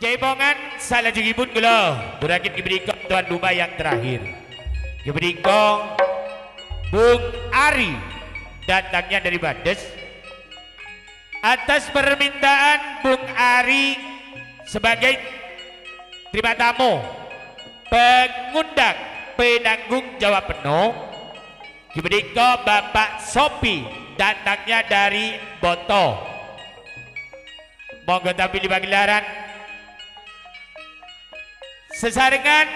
Jaipongan salah jegipun gula berakit diberikan tuan rumah yang terakhir diberikan Bung Ari datangnya dari Bades atas permintaan Bung Ari sebagai terima tamu pengundang penanggung jawab penuh diberikan Bapak Sopi datangnya dari Boto. Monggo tampil di pagelaran sesarengan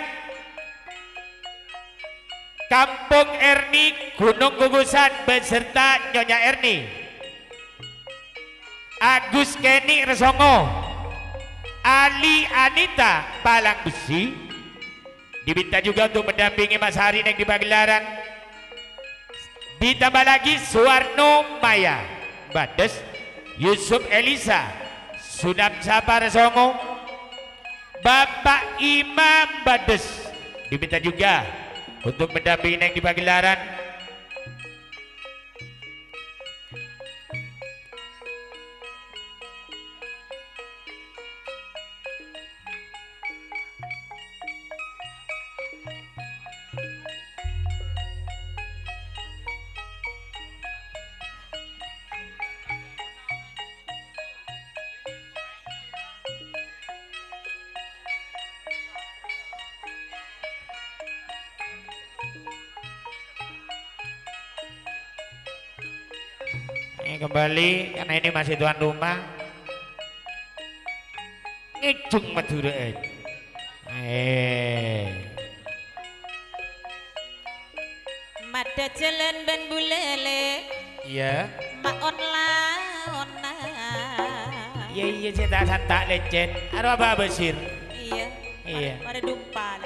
Kampung Erni Gunung Gugusan beserta Nyonya Erni, Agus Keni Resongo, Ali Anita Palang Besi diminta juga untuk mendampingi Mas Hari yang di pagelaran. Ditambah lagi Suwarno Maya Bades, Yusuf Elisa Sunam Sapa Resongo, Bapak Imam Bades diminta juga untuk mendampingi yang di pagelaran. Kembali karena ini masih tuan rumah ngejung Madura Mada jalan ban bulele iya mak ona iya saya tak lecet ada apa Basir iya pada dumpal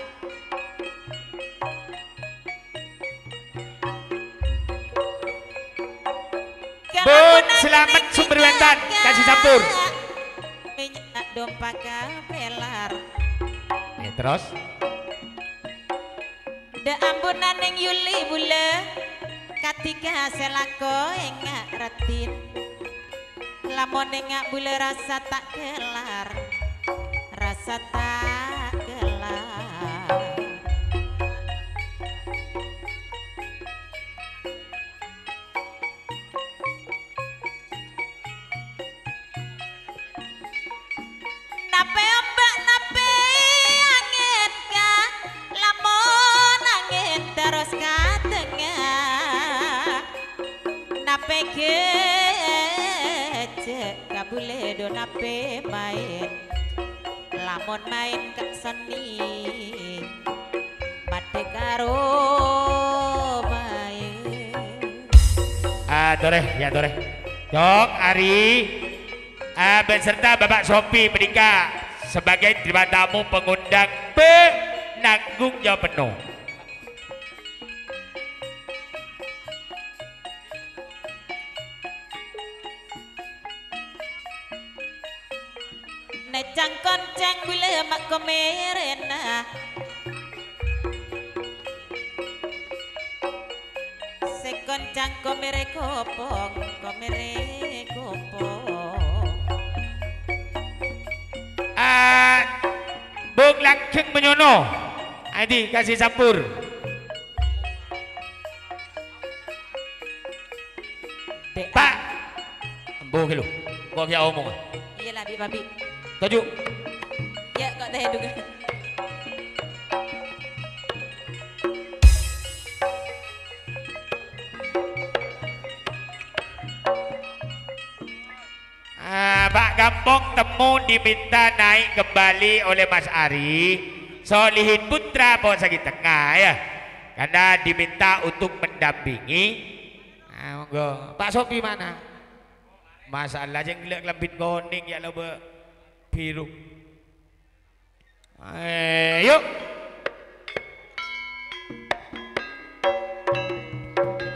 Bung Selamat Sumberwentan kasih campur minyak dompa kapelar terus da ambunan ning Yuli bule katika selako engak retin lamun engak bule rasa tak kelar rasa tak kelar nape ombak nape angin ka lamun angin terus ka tengah nape kecek kabule do nape main lamun main ka seni mate karo main doreh ya doreh Dok Ari beserta Bapak Sopi menikah sebagai terima tamu pengundang penanggung jawab penuh. Necang konceng bule mak komerena sekoncang komere kopong Bung Langkeng Menyono Adi kasih sampur Pak Embuh ke lu gua kaya omong iyalah babi tajuk ya kok teh juga Pak Gampong temu diminta naik kembali oleh Mas Ari Solihin Putra Bonsagi Tengah ya karena diminta untuk mendampingi Pak Sopi mana masalah yang gelak lembit goning ya lo biru yuk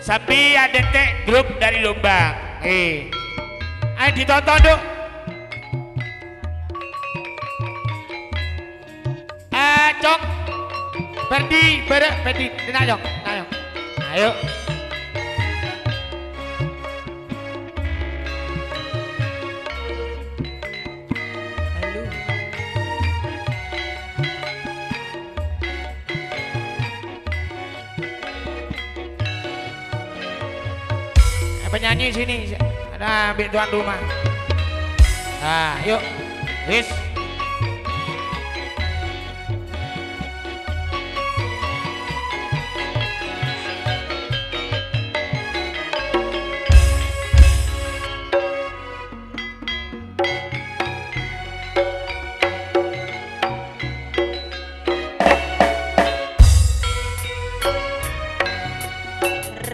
Sapi ada tek grup dari Lumbang ayo ditonton dong Cok Berdi tenang ayo penyanyi sini. Ada ambil tuan rumah. Nah, yuk. Wis.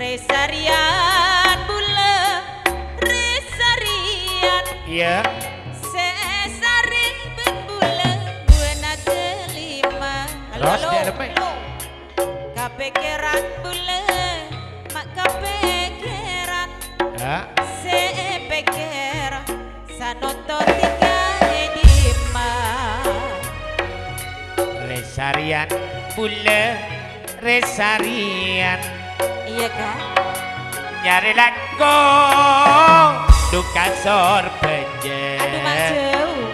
Resarian bule, resarian. Iya. Sesaring bule, buena kelima. Terus dia depan. Kapekeran bule, mak kapekeran. Ya. Sepeker, sanoto tiga edima. Resarian bule, resarian. Iya kan? Nyari lagu duka sorbenje. Aduh maju.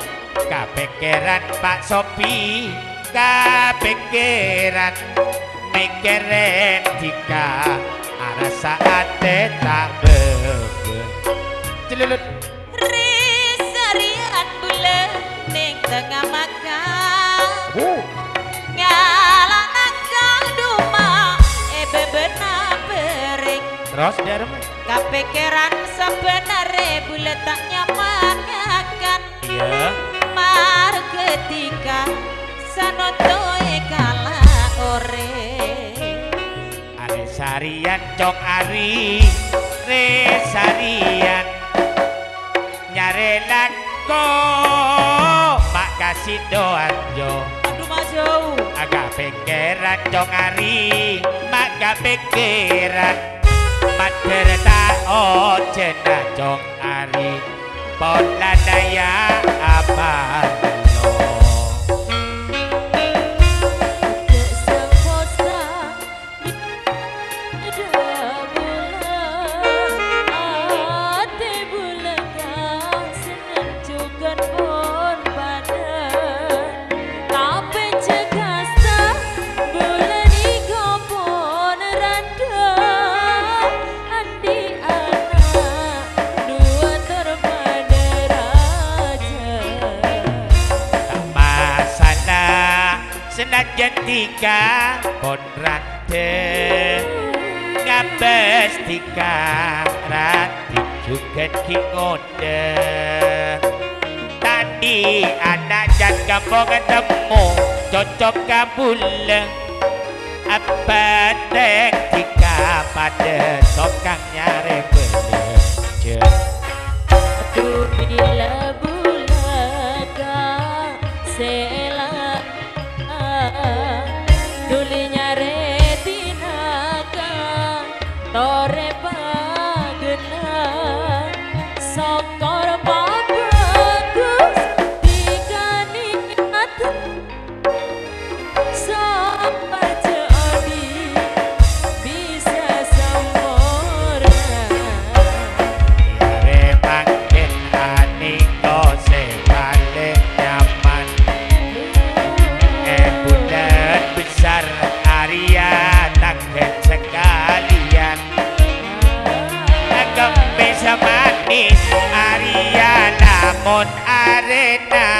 Kapikiran Pak Sopi, kapikiran mikirin jika rasa ate tak beben. Celulut. Resarian bule ning tengah makan. Nyala nakal duma bebena bering. Terus dia remeh. Kepikiran sebenarnya bule tak nyaman akan. Iya. Mar ketika sanoto kala ore. Are sarian cong ari resarian nyare lako mak kasih doanjo. Aduh maju. Agak pikiran cong ari mak gak pikiran mat berta oh cena cong ari pola daya apa lo. Senajan tiga pon rante ngabes tiga rati juga ngode. Tadi anak jan kampung ketemu cocok kabule apa dek tiga pada sokang nyare belanja. Aduh bila bulaga dulinya retinaga tore pagena sokor bagus dikani mata sampai jadi bisa sempurna. Yare makin ani kose balik nyaman. Bulan besar Arya takkan sekalian agak bisa manis Arya lamun arena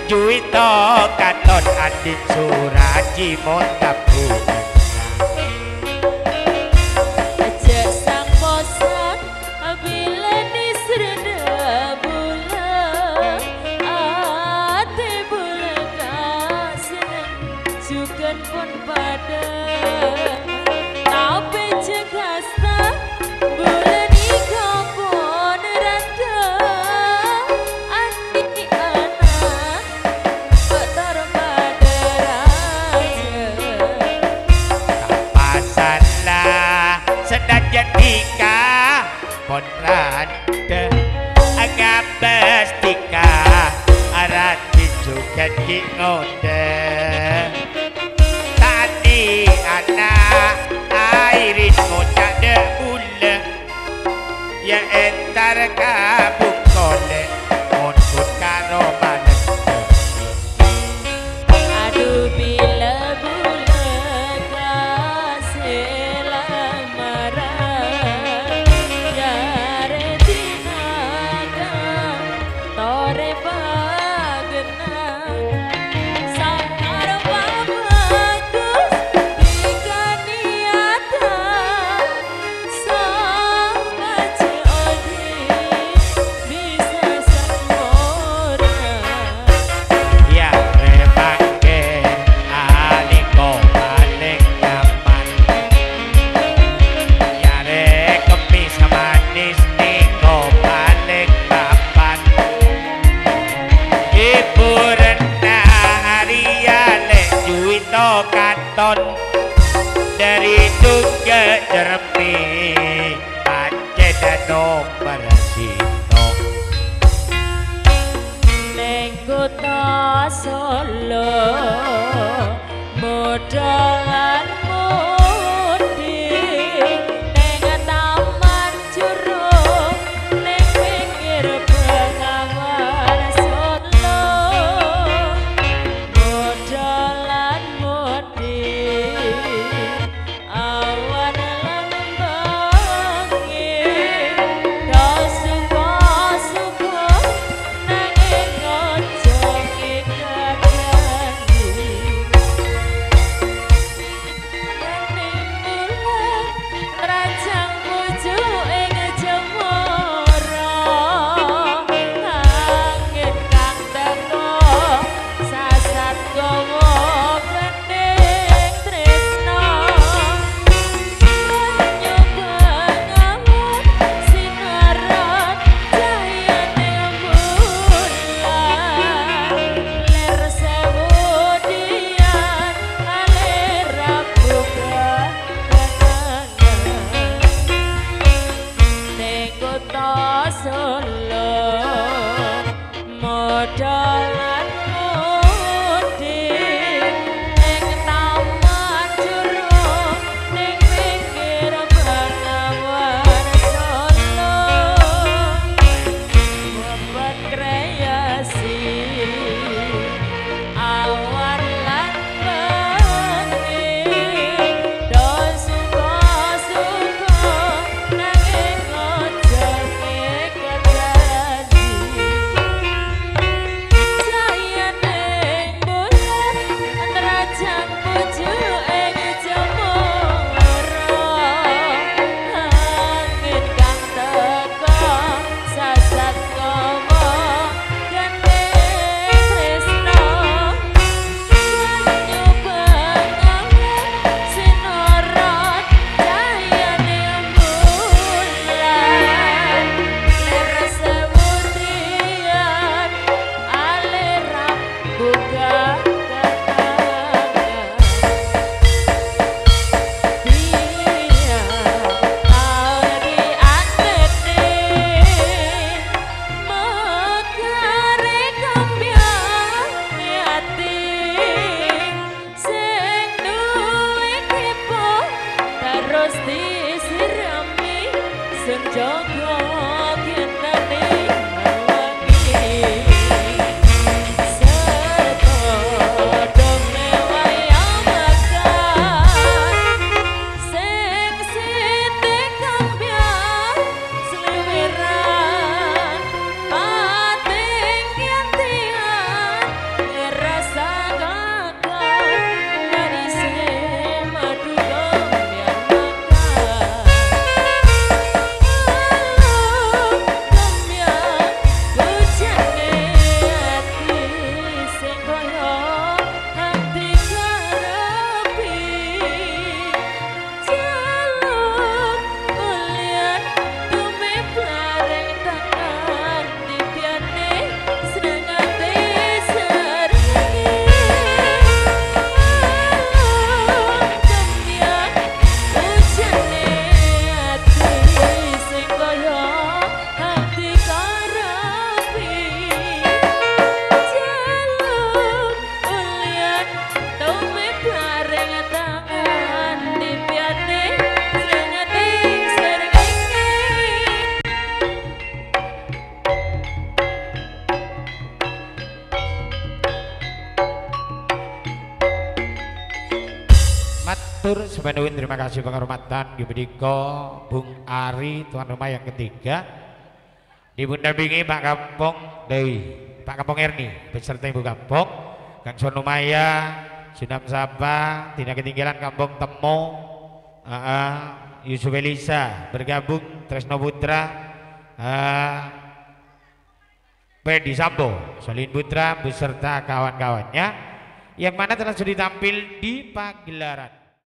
Juito katon adin suraji montapu aja sang bosan bila disreda bulan ate bulan kasenang juga pun pada tapi cekasta bulan iko pun randa andi anak betar pada raja. Pasalah sedang jadika ponrande agak bestika arati juga ngode. Tadi anak airin ngocak de ule ya entar kabuk kole monkut karo badan. Aduh bila bulan kasih lamaran Keraton dari Tunggal Jermi Aceh Danau Marasino ning kutha Solo modalan mudik ning taman juruk ning pinggir Bengawan Solo modalan mudik awan lan bengi do suka-suka nanging aja ikadani rajang pucuking Jemara angin kang teka sasat gawa gending tresna nyobangan sinaran cahayane bulan ler sewu dian alera buka ning kutha Solo modalan mudik ning taman juruk ning pinggir Bengawan Solo buat kreasi awan lan bengi do suka-suka nanging aja ikadani cahyaning bulan rajang pucuking Jemara angin kang teka sasat gawa gending tresna nyobangan sinaran cahayane bulan ler sewu dian alera buka dia awdi antene mekare kambyang ati sing duwe kipo terus disirami sing jaga kinane wangi serta dome wayang makan sing siti kambyang sliwiran pating yantian rasa gagah marise madu kambyang makan Matur semenuhin terima kasih penghormatan Gibediko Bung Ari tuan rumah yang ketiga dipundampingi Pak Kampung Dewi Pak Kampung Erni beserta Ibu Kampung Kang Sonumaya Sunam Sabah tidak ketinggalan Kampung Temu Yusuf Elisa bergabung Tresno Putra Pedi Sambo Solin Putra beserta kawan-kawannya yang mana telah sudah tampil di pagelaran